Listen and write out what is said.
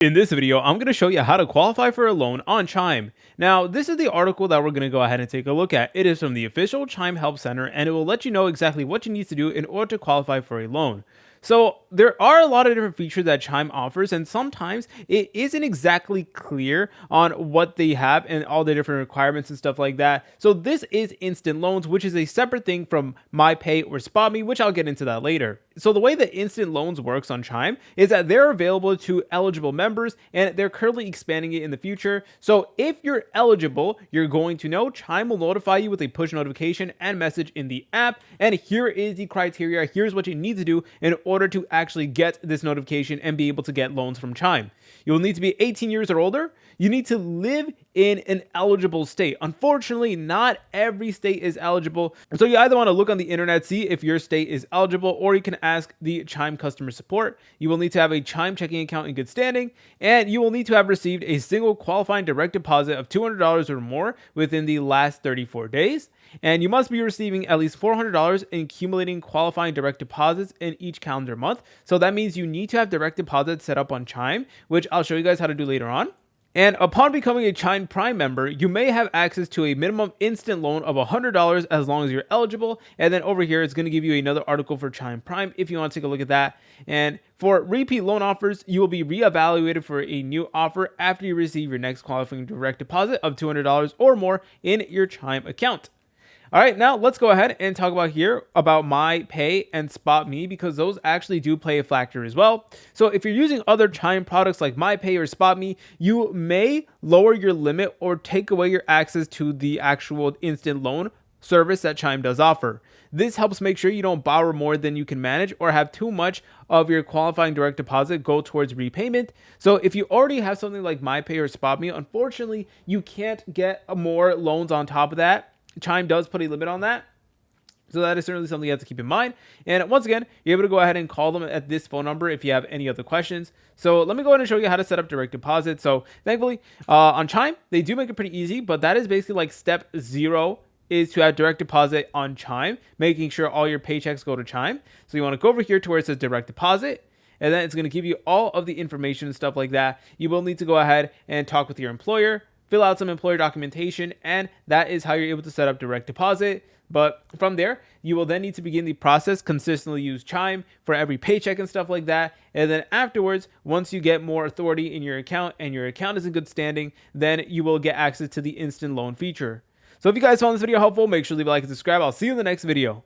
In this video, I'm going to show you how to qualify for a loan on Chime. Now, this is the article that we're going to go ahead and take a look at. It is from the official Chime Help Center, and it will let you know exactly what you need to do in order to qualify for a loan. So there are a lot of different features that Chime offers, and sometimes it isn't exactly clear on what they have and all the different requirements and stuff like that. So this is instant loans, which is a separate thing from MyPay or SpotMe, which I'll get into that later. So the way that instant loans works on Chime is that they're available to eligible members, and they're currently expanding it in the future. So if you're eligible, you're going to know Chime will notify you with a push notification and message in the app. And here is the criteria. Here's what you need to do in order to actually get this notification and be able to get loans from Chime. You will need to be 18 years or older. You need to live in an eligible state. Unfortunately, not every state is eligible. So you either want to look on the internet, see if your state is eligible, or you can ask the Chime customer support. You will need to have a Chime checking account in good standing, and you will need to have received a single qualifying direct deposit of $200 or more within the last 34 days. And you must be receiving at least $400 in accumulating qualifying direct deposits in each calendar month. So that means you need to have direct deposits set up on Chime, which I'll show you guys how to do later on. And upon becoming a Chime Prime member, you may have access to a minimum instant loan of $100 as long as you're eligible. And then over here, it's going to give you another article for Chime Prime if you want to take a look at that. And for repeat loan offers, you will be reevaluated for a new offer after you receive your next qualifying direct deposit of $200 or more in your Chime account. All right, now let's go ahead and talk about MyPay and SpotMe, because those actually do play a factor as well. So if you're using other Chime products like MyPay or SpotMe, you may lower your limit or take away your access to the actual instant loan service that Chime does offer. This helps make sure you don't borrow more than you can manage or have too much of your qualifying direct deposit go towards repayment. So if you already have something like MyPay or SpotMe, unfortunately, you can't get more loans on top of that. Chime does put a limit on that. So that is certainly something you have to keep in mind. And once again, you're able to go ahead and call them at this phone number if you have any other questions. So let me go ahead and show you how to set up direct deposit. So thankfully, on Chime, they do make it pretty easy, but that is basically like step 0 is to have direct deposit on Chime, making sure all your paychecks go to Chime. So you want to go over here to where it says direct deposit, and then it's going to give you all of the information and stuff like that. You will need to go ahead and talk with your employer, fill out some employer documentation, and that is how you're able to set up direct deposit. But from there, you will then need to begin the process, consistently use Chime for every paycheck and stuff like that. And then afterwards, once you get more authority in your account and your account is in good standing, then you will get access to the instant loan feature. So if you guys found this video helpful, make sure to leave a like and subscribe. I'll see you in the next video.